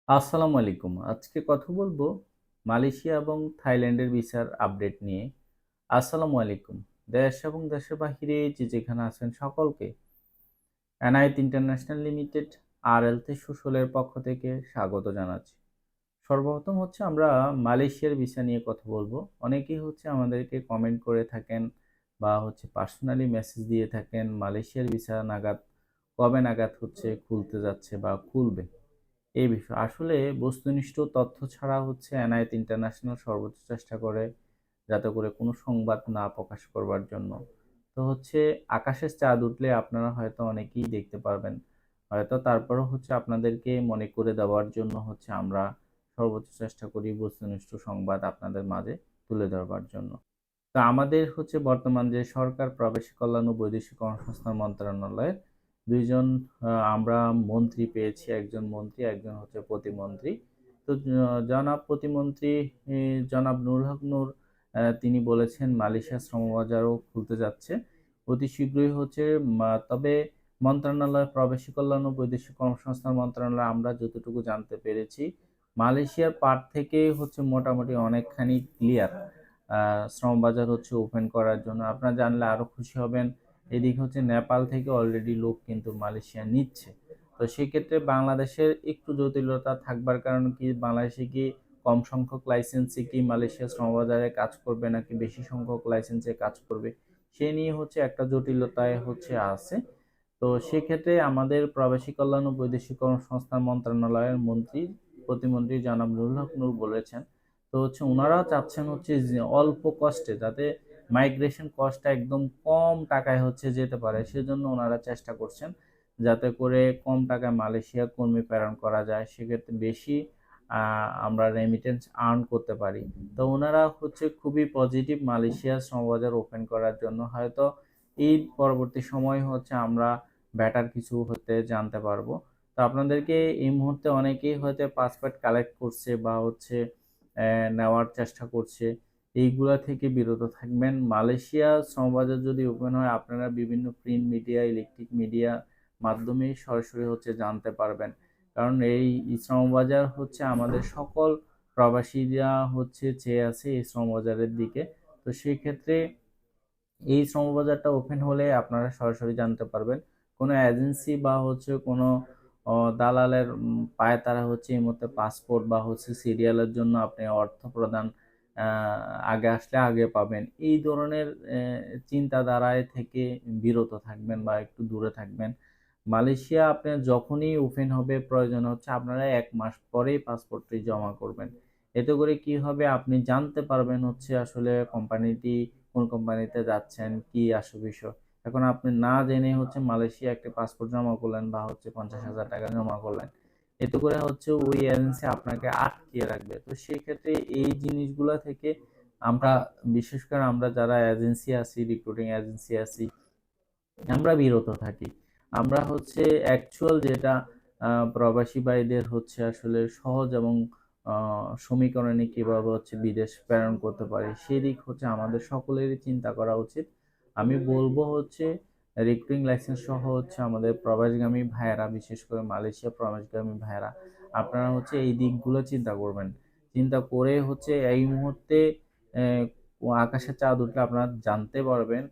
আসসালামু আলাইকুম। আজকে কথা বলবো মালয়েশিয়া এবং থাইল্যান্ডের ভিসার আপডেট নিয়ে। আসসালামু আলাইকুম। দেশ এবং দেশের বাহিরে যে যেখানে আছেন সকলকে এনায়েত ইন্টারন্যাশনাল লিমিটেড আরএলতে সুশলের পক্ষ থেকে স্বাগত জানাচ্ছি। সর্বপ্রথম হচ্ছে আমরা মালয়েশিয়ার ভিসা নিয়ে কথা বলবো। অনেকেই হচ্ছে আমাদেরকে কমেন্ট করে থাকেন বা হচ্ছে পার্সোনালি মেসেজ দিয়ে থাকেন মালয়েশিয়ার ভিসা কবে নাগাদ হচ্ছে খুলতে যাচ্ছে বা খুলবে। এই বিষয় আসলে বস্তুনিষ্ঠ তথ্য ছাড়া হচ্ছে এনায়েত ইন্টারন্যাশনাল সর্বোচ্চ চেষ্টা করে যাতে করে কোনো সংবাদ না প্রকাশ করবার জন্য। তো হচ্ছে আকাশের চাঁদ উঠলে আপনারা হয়তো অনেকেই দেখতে পারবেন, হয়তো তারপরও হচ্ছে আপনাদেরকে মনে করে দেওয়ার জন্য হচ্ছে আমরা সর্বোচ্চ চেষ্টা করি বস্তুনিষ্ঠ সংবাদ আপনাদের মাঝে তুলে ধরবার জন্য। তো আমাদের হচ্ছে বর্তমান যে সরকার প্রবাসী কল্যাণ ও বৈদেশিক কর্মসংস্থান মন্ত্রণালয়ের দুইজন আমরা মন্ত্রী পেয়েছি, একজন মন্ত্রী একজন হচ্ছে প্রতিমন্ত্রী। তো জনাব প্রতিমন্ত্রী জনাব নূর হক নূর তিনি বলেছেন মালয়েশিয়া শ্রমবাজারও খুলতে যাচ্ছে অতি শীঘ্রই হচ্ছে। তবে মন্ত্রণালয় প্রবাসী কল্যাণ ও বৈদেশিক কর্মসংস্থান মন্ত্রণালয় আমরা যতটুকু জানতে পেরেছি মালয়েশিয়ার পার্ট থেকে হচ্ছে মোটামুটি অনেকখানি ক্লিয়ার শ্রমবাজার হচ্ছে ওপেন করার জন্য। আপনারা জানলে আরো খুশি হবেন, এদিকে হচ্ছে নেপাল থেকে অলরেডি লোক কিন্তু মালয়েশিয়া নিচ্ছে। তো সেক্ষেত্রে বাংলাদেশের একটু জটিলতা থাকবার কারণে কি বাংলাদেশে কি কম সংখ্যক লাইসেন্সে কি মালয়েশিয়া শ্রমবাজারে কাজ করবে নাকি বেশি সংখ্যক লাইসেন্সে কাজ করবে, সে নিয়ে হচ্ছে একটা জটিলতায় হচ্ছে আছে। তো সেক্ষেত্রে আমাদের প্রবাসী কল্যাণ ও বৈদেশিক কর্মসংস্থান মন্ত্রণালয়ের প্রতিমন্ত্রী জনাব নুরুল হক নূর বলেছেন, তো হচ্ছে ওনারা চাচ্ছেন হচ্ছে যে অল্প কষ্টে যাতে মাইগ্রেশন কস্টটা একদম কম টাকায় হচ্ছে যেতে পারে, সেজন্য ওনারা চেষ্টা করছেন যাতে করে কম টাকায় মালয়েশিয়া কর্মী প্রেরণ করা যায়, সেক্ষেত্রে বেশি আমরা রেমিটেন্স আর্ন করতে পারি। তো ওনারা হচ্ছে খুবই পজিটিভ মালয়েশিয়া শ্রমবাজার ওপেন করার জন্য। হয়তো ঈদ পরবর্তী সময় হচ্ছে আমরা বেটার কিছু হতে জানতে পারবো। তো আপনাদেরকে এই মুহূর্তে অনেকেই হয়তো পাসপোর্ট কালেক্ট করছে বা হচ্ছে নেওয়ার চেষ্টা করছে, এইগুলা থেকে বিরত থাকবেন। মালয়েশিয়া শ্রমবাজার যদি ওপেন হয় আপনারা বিভিন্ন প্রিন্ট মিডিয়া ইলেকট্রিক মিডিয়া মাধ্যমে সরাসরি হচ্ছে জানতে পারবেন, কারণ এই শ্রমবাজার হচ্ছে আমাদের সকল প্রবাসীরা হচ্ছে চেয়ে আছে এই শ্রমবাজারের দিকে। তো সেই ক্ষেত্রে এই শ্রমবাজারটা ওপেন হলে আপনারা সরাসরি জানতে পারবেন। কোনো এজেন্সি বা হচ্ছে কোনো দালালের পায়ে তারা হচ্ছে এই মুহূর্তে পাসপোর্ট বা হচ্ছে সিরিয়ালের জন্য আপনি অর্থ প্রদান আগে আসলে আগে পাবেন এই ধরনের চিন্তাধারায় থেকে বিরত থাকবেন বা একটু দূরে থাকবেন। মালয়েশিয়া আপনি যখনই ওপেন হবে প্রয়োজন হচ্ছে আপনারা 1 মাস পরেই পাসপোর্টটি জমা করবেন। এতে করে কি হবে আপনি জানতে পারবেন হচ্ছে আসলে কোম্পানিটি কোন কোম্পানিতে যাচ্ছেন কি আসল বিষয়। এখন আপনি না জেনে হচ্ছে মালয়েশিয়া একটা পাসপোর্ট জমা করলেন বা হচ্ছে 50,000 টাকা জমা করলেন, এতে করে হচ্ছে ওই এজেন্সি আপনাকে আটকিয়ে রাখবে। তো সেই ক্ষেত্রে এই জিনিসগুলা থেকে আমরা বিশেষ করে আমরা যারা এজেন্সি আছি রিক্রুটিং এজেন্সি আছি আমরা বিরত থাকি। আমরা হচ্ছে অ্যাকচুয়াল যেটা প্রবাসী ভাইদের হচ্ছে আসলে সহজ এবং সমীকরণে কিভাবে হচ্ছে বিদেশ প্রেরণ করতে পারে সেদিক হচ্ছে আমাদের সকলেরই চিন্তা করা উচিত। আমি বলবো হচ্ছে রিক্রুটিং লাইসেন্স সহ হচ্ছে আমাদের প্রবাসগামী ভাইয়েরা, বিশেষ করে মালয়েশিয়া প্রবাসগামী ভাইয়েরা, আপনারা হচ্ছে এই দিকগুলো চিন্তা করবেন। চিন্তা করে হচ্ছে এই মুহূর্তে আকাশে চাঁদ উঠলে আপনারা জানতে পারবেন।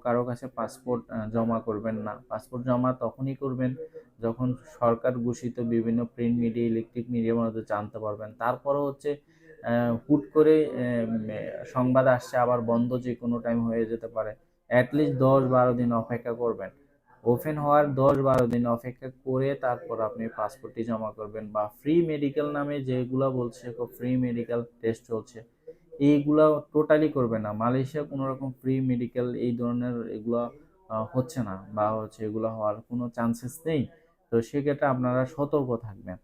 কারো কাছে পাসপোর্ট জমা করবেন না। পাসপোর্ট জমা তখনই করবেন যখন সরকার ঘোষিত বিভিন্ন প্রিন্ট মিডিয়া ইলেকট্রিক মিডিয়ার মধ্যে জানতে পারবেন। তারপরে হচ্ছে হুট করে সংবাদ আসছে আবার বন্ধ যে কোনো টাইম হয়ে যেতে পারে, অ্যাটলিস্ট 10-12 দিন অপেক্ষা করবেন। ওপেন হওয়ার 10-12 দিন অপেক্ষা করে তারপর আপনি পাসপোর্টটি জমা করবেন। বা ফ্রি মেডিকেল নামে যেগুলো বলছে ফ্রি মেডিকেল টেস্ট চলছে, এইগুলা টোটালি করবে না। মালয়েশিয়া কোনো রকম ফ্রি মেডিকেল এই ধরনের এগুলো হচ্ছে না বা হচ্ছে এগুলো হওয়ার কোনো চান্সেস নেই। তো সেক্ষেত্রে আপনারা সতর্ক থাকবেন।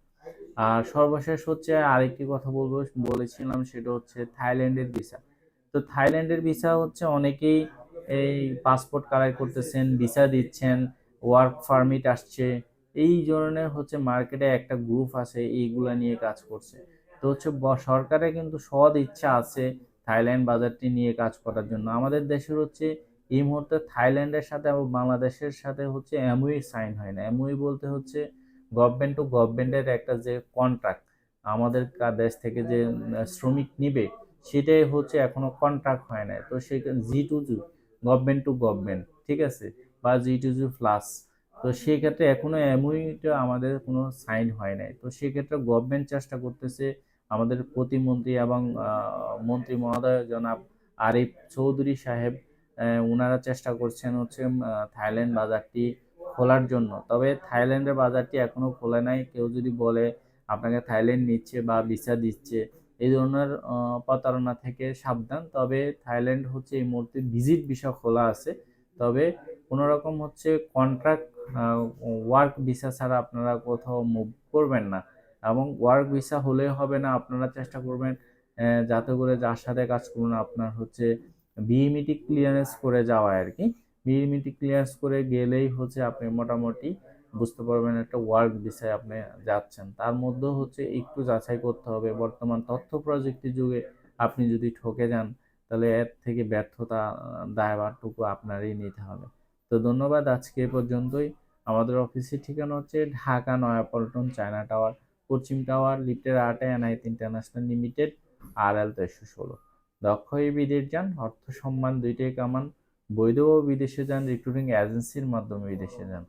আর সর্বশেষ হচ্ছে আরেকটি কথা বলবো, বলেছিলাম সেটা হচ্ছে থাইল্যান্ডের ভিসা। তো থাইল্যান্ডের ভিসা হচ্ছে অনেকেই এই পাসপোর্ট কালেক্ট করতেছেন, ভিসা দিচ্ছেন, ওয়ার্ক পারমিট আসছে, এই ধরনের হচ্ছে মার্কেটে একটা গ্রুপ আছে এইগুলা নিয়ে কাজ করছে। তো হচ্ছে সরকারের কিন্তু সৎ ইচ্ছা আছে থাইল্যান্ড বাজারটি নিয়ে কাজ করার জন্য। আমাদের দেশের হচ্ছে এই মুহূর্তে থাইল্যান্ডের সাথে এবং বাংলাদেশের সাথে হচ্ছে এমওইউ সাইন হয় না। এমওইউ বলতে হচ্ছে গভর্নমেন্ট টু গভর্নমেন্টের একটা যে কন্ট্রাক্ট, আমাদের দেশ থেকে যে শ্রমিক নিবে সেটাই হচ্ছে এখনো কন্ট্রাক্ট হয় নাই। তো সে G2G, গভর্নমেন্ট টু গভর্নমেন্ট, ঠিক আছে, বা G2G প্লাস, তো সেক্ষেত্রে এখনো এমওইউটা আমাদের কোনো সাইন হয় নাই। তো সেক্ষেত্রে গভর্নমেন্ট চেষ্টা করতেছে, আমাদের প্রতিমন্ত্রী এবং মন্ত্রী মহোদয় জনাব আরিফ চৌধুরী সাহেব, ওনারা চেষ্টা করছেন হচ্ছে থাইল্যান্ড বাজারটি খোলার জন্য। তবে থাইল্যান্ডের বাজারটি এখনো খোলে নাই। কেউ যদি বলে আপনাকে থাইল্যান্ড নিচ্ছে বা ভিসা দিচ্ছে, এই ধরনের প্রতারণা থেকে সাবধান। তবে থাইল্যান্ড হচ্ছে এই মুহূর্তে ভিজিট ভিসা খোলা আছে। তবে কোনো রকম হচ্ছে কন্ট্রাক্ট ওয়ার্ক ভিসা ছাড়া আপনারা কোথাও মুভ করবেন না। এবং ওয়ার্ক ভিসা হলে হবে না, আপনারা চেষ্টা করবেন যাতে করে যার সাথে কাজ করুন আপনার হচ্ছে বিএমইটি ক্লিয়ারেন্স করে যাওয়া আর কি। বিএমইটি ক্লিয়ারেন্স করে গেলেই হচ্ছে আপনি মোটামুটি বুঝতে পারবেন একটা ওয়ার্ক ভিসায় আপনি যাচ্ছেন। তার মধ্যেও হচ্ছে একটু যাচাই করতে হবে, বর্তমান তথ্য প্রযুক্তির যুগে আপনি যদি ঠকে যান তাহলে এর থেকে ব্যর্থতা দায়ভারটুকু আপনারই নিতে হবে। তো ধন্যবাদ, আজকে এ পর্যন্তই। আমাদের অফিসের ঠিকানা হচ্ছে ঢাকা নয়াপল্টন, চায়না টাওয়ার, পশ্চিম টাওয়ার, লিফটের 8-এ, এনআইটি ইন্টারন্যাশনাল লিমিটেড, RL 1316। দক্ষ হয়ে বিদেশ যান, অর্থ সম্মান দুইটাই কামান। বৈধ বিদেশে যান, রিক্রুটিং এজেন্সির মাধ্যমে বিদেশে যান।